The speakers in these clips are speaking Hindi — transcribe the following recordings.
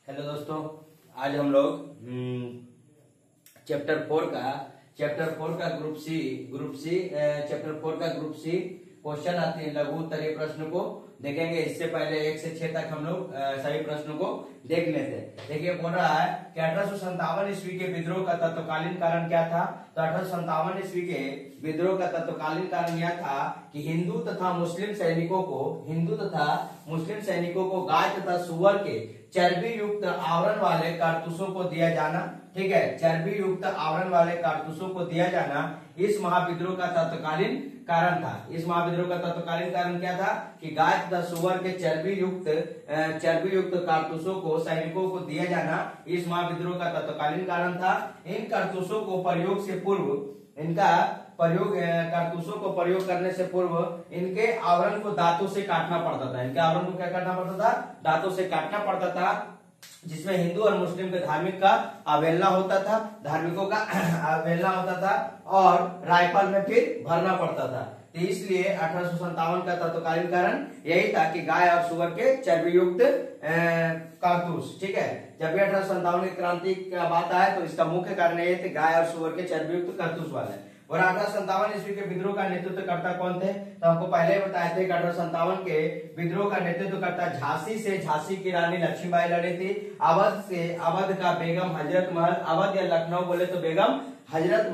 हेलो दोस्तों, आज हम लोग चैप्टर फोर का ग्रुप सी क्वेश्चन आते हैं लघु उत्तरीय प्रश्न को देखेंगे। इससे पहले 1 से 6 तक हम लोग सभी प्रश्नों को देख लेते हैं। देखिए, बोल रहा है कि 1857 ईस्वी के विद्रोह का तत्कालीन कारण क्या था। तो 1857 ईस्वी के विद्रोह का तत्कालीन कारण यह था कि हिंदू तथा मुस्लिम सैनिकों को गाय तथा सुअर के चर्बी युक्त आवरण वाले कारतूसों को दिया जाना। ठीक है, चर्बी युक्त आवरण वाले कारतूसों को दिया जाना इस महाविद्रोह का तत्कालीन कारण था। इस महाविद्रोह का तत्कालीन कारण क्या था कि गाय तथा सुअर के चर्बी युक्त कारतूसों को सैनिकों को दिया जाना इस महाविद्रोह का तत्कालीन कारण था। इन कारतूसों को प्रयोग करने से पूर्व इनके आवरण को दांतों से काटना पड़ता था। इनके आवरण को क्या करना पड़ता था? दांतों से काटना पड़ता था, जिसमें हिंदू और मुस्लिम के धार्मिकों का अवहेलना होता था और राइफल में फिर भरना पड़ता था। तो इसलिए 1857 का तत्कालीन कारण यही था कि गाय और सुअर के चर्बी युक्त कारतूस। ठीक है, जब भी 1857 की क्रांति का बात आए तो इसका मुख्य कारण यही थे गाय और सुअर के चर्बी युक्त कारतूस वाले। और 1857 ईस्वी के विद्रोह का नेतृत्वकर्ता कौन थे? तो हमको पहले बताए थे कि 1857 के विद्रोह का नेतृत्वकर्ता झांसी की रानी लक्ष्मीबाई लड़ी थी। अवध का बेगम हजरत महल, अवध या लखनऊ बोले तो बेगम हजरत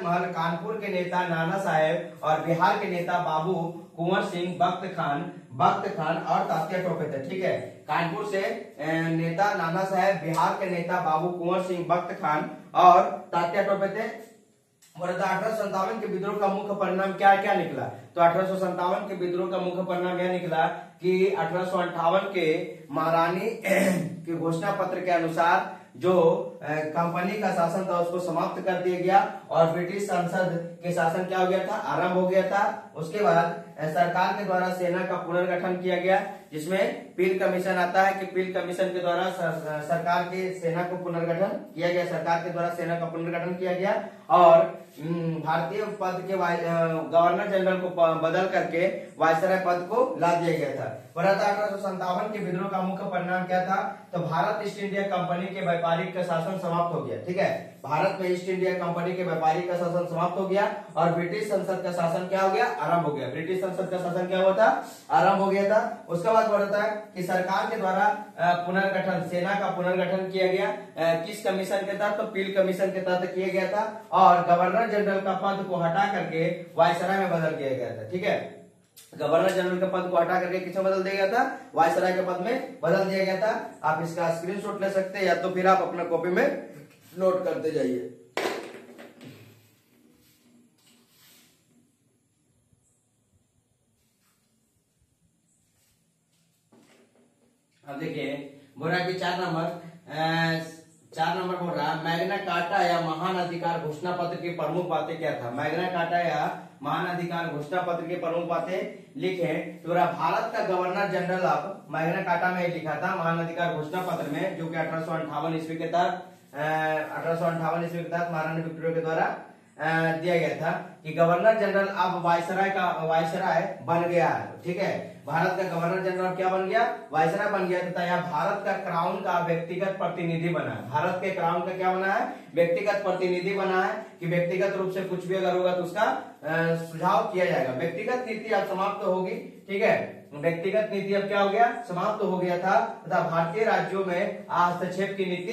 महल, कानपुर के नेता नाना साहेब और बिहार के नेता बाबू कुंवर सिंह बख्त खान और तात्या टोपे थे। ठीक है, कानपुर से नेता नाना साहेब, बिहार के नेता बाबू कुंवर सिंह बख्त खान और तात्या टोपे थे। और 1857 के विद्रोह का मुख्य परिणाम क्या निकला? तो 1857 के विद्रोह का मुख्य परिणाम यह निकला कि 1858 के महारानी के घोषणा पत्र के अनुसार जो कंपनी का शासन था उसको समाप्त कर दिया गया और ब्रिटिश संसद के शासन क्या हो गया था? आरंभ हो गया था। उसके बाद सरकार के द्वारा सेना का पुनर्गठन किया गया, जिसमें पील कमीशन आता है कि पील कमीशन के द्वारा सरकार के सेना को पुनर्गठन किया गया। सरकार के द्वारा सेना का पुनर्गठन किया गया और भारतीय पद के गवर्नर जनरल को बदल करके वायसराय पद को ला दिया गया था। 1857 के विद्रोह का मुख्य परिणाम क्या था? तो भारत ईस्ट इंडिया कंपनी के व्यापारिक का शासन समाप्त हो गया। ठीक है, भारत में ईस्ट इंडिया कंपनी के व्यापारिक का शासन समाप्त हो गया और ब्रिटिश संसद का शासन क्या हो गया? आरंभ हो गया। ब्रिटिश संसद का शासन क्या हुआ था? आरंभ हो गया था। उसके बाद बढ़ता है कि सरकार के द्वारा सेना का पुनर्गठन किया गया। किस कमीशन के तहत? तो पील कमीशन के तहत किया गया था और गवर्नर जनरल का पद को हटा करके वायसराय में बदल दिया गया था। ठीक है, गवर्नर जनरल के पद को हटा करके किसमें बदल दिया गया था? वायसराय के पद में बदल दिया गया था। आप इसका स्क्रीनशॉट ले सकते हैं या तो फिर आप अपना कॉपी में नोट करते जाइए। अब देखिए, बोल रहा है कि 4 नंबर बोल रहा है मैग्ना कार्टा या महान अधिकार घोषणा पत्र की प्रमुख बातें क्या था? मैग्ना कार्टा या महान अधिकार घोषणा पत्र की प्रमुख बातें लिखे। तो भारत का गवर्नर जनरल अब मैग्ना कार्टा में लिखा था महान अधिकार घोषणा पत्र में, जो कि 1858 ईस्वी के तहत महारानी विक्टोरिया के द्वारा दिया गया था कि गवर्नर जनरल अब वायसराय बन गया है। ठीक है, भारत का गवर्नर जनरल क्या बन गया? वायसराय बन गया तथा यह भारत का क्राउन का व्यक्तिगत प्रतिनिधि बना है। भारत के क्राउन का क्या बना है? व्यक्तिगत प्रतिनिधि बना है कि व्यक्तिगत रूप से कुछ भी अगर होगा तो उसका सुझाव किया जाएगा। व्यक्तिगत नीति अब समाप्त होगी। ठीक है, व्यक्तिगत नीति अब क्या हो गया? समाप्त हो गया था तथा भारतीय राज्यों में हस्तक्षेप की नीति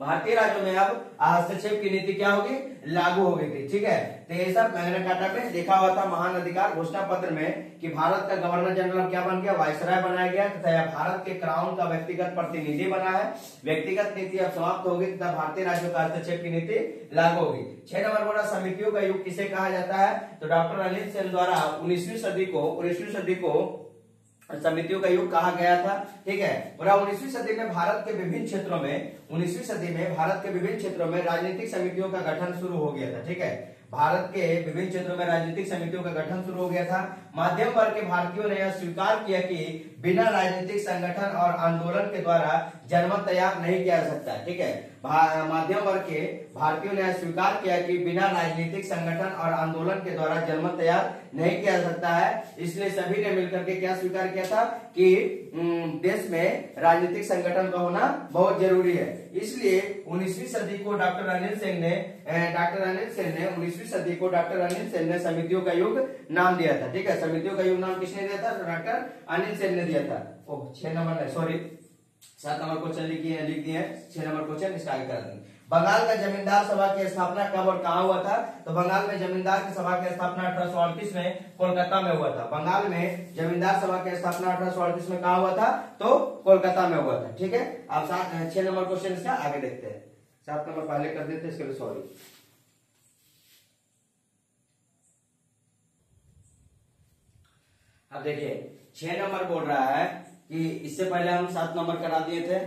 भारतीय राज्यों में अब हस्तक्षेप की नीति क्या होगी? लागू हो गई थी। ठीक है, तो ये सब मैग्ना कार्टा में लिखा हुआ था महान अधिकार घोषणा पत्र में कि भारत का गवर्नर जनरल क्या बन गया? वायसराय बनाया गया तथा यह भारत के क्राउन का व्यक्तिगत प्रतिनिधि बना है। व्यक्तिगत नीति अब समाप्त होगी तथा भारतीय राज्यों का हस्तक्षेप की नीति लागू होगी। 6 नंबर बोला समितियों का युग किसे कहा जाता है? तो डॉक्टर अनिल सेन द्वारा 19वीं सदी को समितियों का युग कहा गया था। ठीक है, और 19वीं सदी में भारत के विभिन्न क्षेत्रों में राजनीतिक समितियों का गठन शुरू हो गया था। ठीक है, भारत के विभिन्न क्षेत्रों में राजनीतिक समितियों का गठन शुरू हो गया था। मध्यम वर्ग के भारतीयों ने यह स्वीकार किया कि बिना राजनीतिक संगठन और आंदोलन के द्वारा जनमत तैयार नहीं किया जा सकता। ठीक है, मध्यम वर्ग के भारतीयों ने स्वीकार किया कि बिना राजनीतिक संगठन और आंदोलन के द्वारा जनमत तैयार नहीं किया जा सकता है। इसलिए सभी ने मिलकर के क्या स्वीकार किया था कि देश में राजनीतिक संगठन का होना बहुत जरूरी है। इसलिए 19वीं सदी को डॉक्टर अनिल सेन ने 19वीं सदी को डॉक्टर अनिल सेन ने समितियों का युग नाम दिया था। ठीक है, समितियों का युग नाम किसने दिया था? डॉक्टर अनिल सेन ने दिया था। ओह 6 नंबर सॉरी 7 नंबर क्वेश्चन लिख दिए 6 नंबर क्वेश्चन इसका आगे करा देंगे। बंगाल का जमींदार सभा की स्थापना कब और कहाँ हुआ था? तो बंगाल में जमींदार की सभा की स्थापना 1838 में कोलकाता में हुआ था। बंगाल में जमींदार सभा की स्थापना 1838 में कहाँ हुआ था? तो कोलकाता में हुआ था। ठीक है, अब 6 नंबर क्वेश्चन इसका आगे देखते हैं। 7 नंबर पहले कर देते, इसके लिए सॉरी। अब देखिए 6 नंबर बोल रहा है कि इससे पहले हम 7 नंबर करा दिए थे,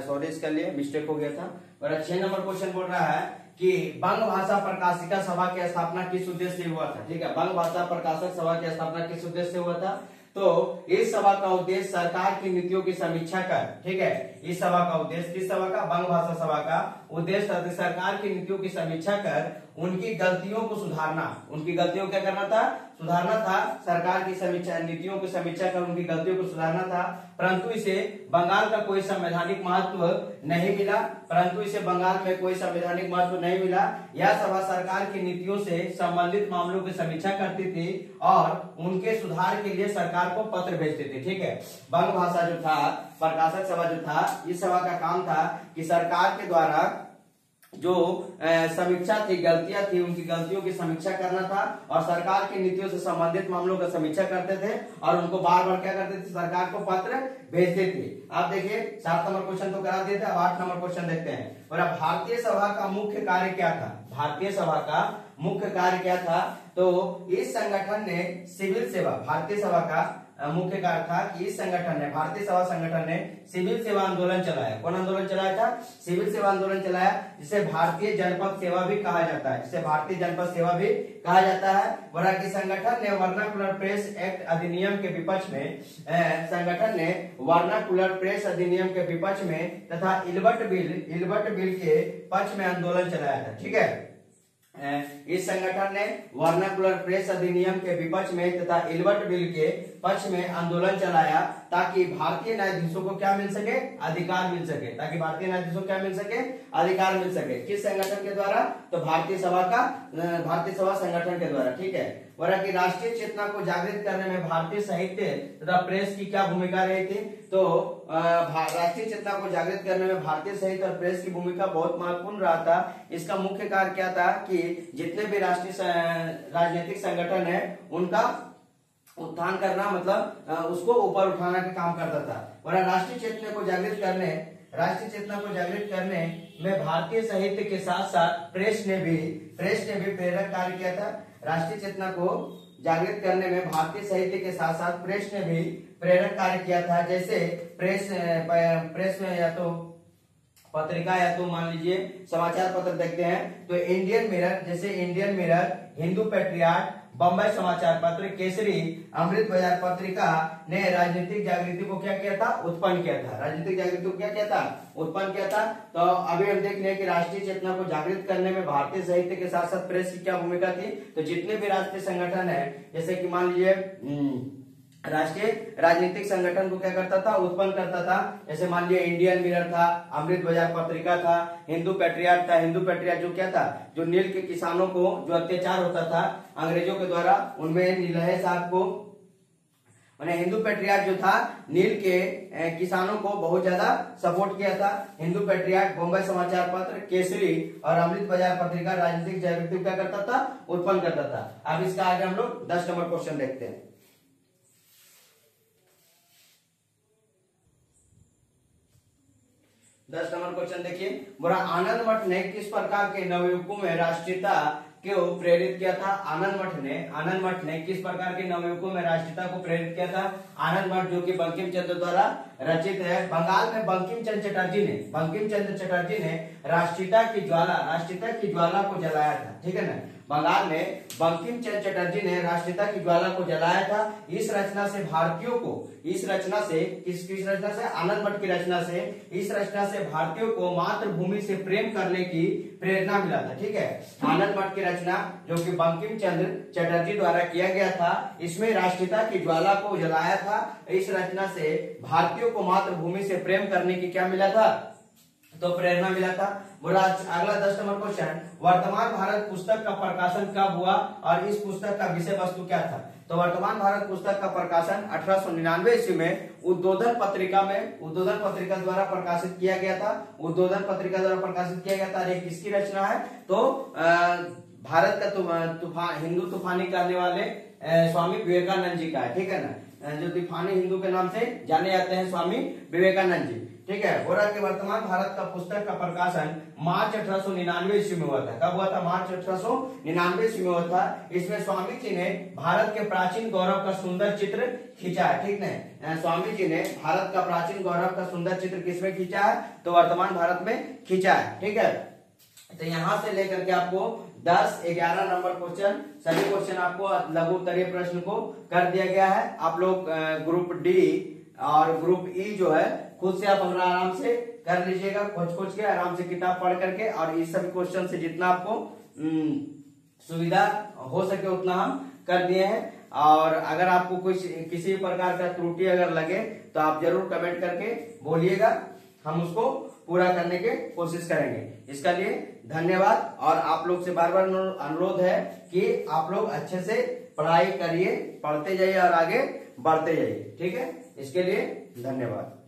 सॉरी इसके लिए मिस्टेक हो गया था। और 6 नंबर क्वेश्चन बोल रहा है कि बंग भाषा प्रकाशिका सभा की स्थापना किस उद्देश्य से हुआ था? ठीक है, बंग भाषा प्रकाशक सभा की स्थापना किस उद्देश्य से हुआ था? तो इस सभा का उद्देश्य सरकार की नीतियों की समीक्षा कर। ठीक है, इस सभा का उद्देश्य, किस सभा का? बंग भाषा सभा का उद्देश्य सरकार की नीतियों की समीक्षा कर उनकी गलतियों को सुधारना। उनकी गलतियों क्या करना था? सुधारना था। सरकार की समीक्षा, नीतियों की समीक्षा कर उनकी गलतियों को सुधारना था। परंतु इसे बंगाल का कोई संवैधानिक महत्व नहीं मिला। परंतु इसे बंगाल में कोई संवैधानिक महत्व नहीं मिला। यह सभा सरकार की नीतियों से संबंधित मामलों की समीक्षा करती थी और उनके सुधार के लिए सरकार को पत्र भेजती थी। ठीक है, बंग भाषा जो था, प्रकाशक सभा जो था, इस सभा का काम था कि सरकार के द्वारा जो समीक्षा थी, गलतियां थी, उनकी गलतियों की समीक्षा करना था और सरकार की नीतियों से संबंधित मामलों का समीक्षा करते थे और उनको बार बार क्या करते थे? सरकार को पत्र भेजते थे। आप देखिए 7 नंबर क्वेश्चन तो करा दिए थे, अब 8 नंबर क्वेश्चन देखते हैं। और अब भारतीय सभा का मुख्य कार्य क्या था? भारतीय सभा का मुख्य कार्य क्या था? तो इस संगठन ने सिविल सेवा, भारतीय सभा का मुख्य कार्य था कि इस संगठन ने, भारतीय सभा संगठन ने सिविल सेवा आंदोलन चलाया। कौन आंदोलन चलाया था? सिविल सेवा आंदोलन चलाया, जिसे भारतीय जनपद सेवा भी कहा जाता है। जिसे भारतीय जनपद सेवा भी कहा जाता है। वरना कि संगठन ने वर्नाकुलर प्रेस एक्ट अधिनियम के विपक्ष में, संगठन ने वर्नाकुलर प्रेस अधिनियम के विपक्ष में तथा इल्बर्ट बिल के पक्ष में आंदोलन चलाया था। ठीक है, इस संगठन ने वर्नाकुलर प्रेस अधिनियम के विपक्ष में तथा इल्बर्ट बिल के पक्ष में आंदोलन चलाया ताकि भारतीय न्यायाधीशों को क्या मिल सके? अधिकार मिल सके। ताकि भारतीय न्यायाधीशों को क्या मिल सके? अधिकार मिल सके। किस संगठन के द्वारा? तो भारतीय सभा संगठन के द्वारा। ठीक है, वरना कि राष्ट्रीय चेतना को जागृत करने में भारतीय साहित्य तथा प्रेस की क्या भूमिका रही थी? तो राष्ट्रीय चेतना को जागृत करने में भारतीय साहित्य और प्रेस की भूमिका बहुत महत्वपूर्ण रहा था। इसका मुख्य कार्य क्या था कि जितने भी राष्ट्रीय राजनीतिक संगठन है उनका उत्थान करना, मतलब उसको ऊपर उठाने का काम करता था। वरना राष्ट्रीय चेतना को जागृत करने में भारतीय साहित्य के साथ साथ प्रेस ने भी प्रेरक कार्य किया था। राष्ट्रीय चेतना को जागृत करने में भारतीय साहित्य के साथ साथ प्रेस ने भी प्रेरक कार्य किया था। जैसे प्रेस में या तो पत्रिका या तो मान लीजिए समाचार पत्र देखते हैं तो Indian mirror, Hindu patriot, Bombay समाचार पत्र, केसरी, अमृत बाजार पत्रिका ने राजनीतिक जागृति को क्या किया था? उत्पन्न किया था। राजनीतिक जागृति को क्या किया था? उत्पन्न किया था। तो अभी हम देख रहे हैं कि राष्ट्रीय चेतना को जागृत करने में भारतीय साहित्य के साथ साथ प्रेस की क्या भूमिका थी। तो जितने भी राष्ट्रीय संगठन है, जैसे कि मान लीजिए राष्ट्रीय राजनीतिक संगठन को क्या करता था? उत्पन्न करता था। जैसे मान लीजिए इंडियन मिरर था, अमृत बाजार पत्रिका था, हिंदू पेट्रियाट था। हिंदू पेट्रियाट जो क्या था? जो नील के किसानों को जो अत्याचार होता था अंग्रेजों के द्वारा, उनमें नीलहे साहब को, हिंदू पेट्रियाट जो था नील के किसानों को बहुत ज्यादा सपोर्ट किया था। हिंदू पेट्रियाट, बम्बई समाचार पत्र, केसरी और अमृत बाजार पत्रिका राजनीतिक जागृति क्या करता था? उत्पन्न करता था। अब इसका आगे हम लोग 10 नंबर क्वेश्चन देखते हैं। 10 नंबर क्वेश्चन देखिए, बोला आनंद मठ ने किस प्रकार के नवयुवकों में राष्ट्रीयता को प्रेरित किया था? आनंद मठ ने किस प्रकार के नवयुवकों में राष्ट्रीयता को प्रेरित किया था? आनंद मठ जो कि बंकिम चंद्र द्वारा रचित है। बंगाल में बंकिम चंद्र चटर्जी ने राष्ट्रीयता की ज्वाला को जलाया था। ठीक है ना, बंगाल में बंकिम चंद्र चटर्जी ने राष्ट्रीयता की ज्वाला को जलाया था। इस रचना से भारतीयों को, इस रचना से किस रचना से, आनंद मठ की रचना से, इस रचना से भारतीयों को मातृभूमि से प्रेम करने की प्रेरणा मिला था। ठीक है, आनंद मठ की रचना जो कि बंकिम चंद्र चटर्जी द्वारा किया गया था, इसमें राष्ट्रीयता की ज्वाला को जलाया था। इस रचना से भारतीयों को मातृभूमि से प्रेम करने की क्या मिला था, तो प्रेरणा मिला था। अगला 10 नंबर क्वेश्चन, वर्तमान भारत पुस्तक का प्रकाशन कब हुआ और इस पुस्तक का विषय वस्तु क्या था। तो वर्तमान भारत पुस्तक का प्रकाशन 1899 ईस्वी में उद्बोधन पत्रिका में, उद्बोधन पत्रिका द्वारा प्रकाशित किया गया था। उद्बोधन पत्रिका द्वारा प्रकाशित किया गया था। एक किसकी रचना है, तो भारत का तूफान, हिंदू तूफानी करने वाले स्वामी विवेकानंद जी का है। ठीक है ना, जो तूफानी हिंदू के नाम से जाने जाते हैं स्वामी विवेकानंद जी। ठीक है, बोला कि वर्तमान भारत का पुस्तक का प्रकाशन मार्च 1899 ईस्वी में हुआ था। कब हुआ था, मार्च 1899 ईस्वी में हुआ था। इसमें स्वामी जी ने भारत के प्राचीन गौरव का सुंदर चित्र खींचा है। ठीक है, स्वामी जी ने भारत का प्राचीन गौरव का सुंदर चित्र किसमें खींचा है, तो वर्तमान भारत में खींचा है। ठीक है, तो यहां से लेकर के आपको 10-11 नंबर क्वेश्चन, सभी क्वेश्चन आपको लघु उत्तरीय प्रश्न को कर दिया गया है। आप लोग ग्रुप डी और ग्रुप ई जो है खुद से आप अपना आराम से कर लीजिएगा, खोज के आराम से किताब पढ़ करके, और इस सभी क्वेश्चन से जितना आपको सुविधा हो सके उतना हम कर दिए हैं। और अगर आपको कुछ किसी प्रकार का त्रुटि अगर लगे तो आप जरूर कमेंट करके बोलिएगा, हम उसको पूरा करने की कोशिश करेंगे। इसका लिए धन्यवाद, और आप लोग से बार बार अनुरोध है कि आप लोग अच्छे से पढ़ाई करिए, पढ़ते जाइए और आगे बढ़ते जाइए। ठीक है, इसके लिए धन्यवाद।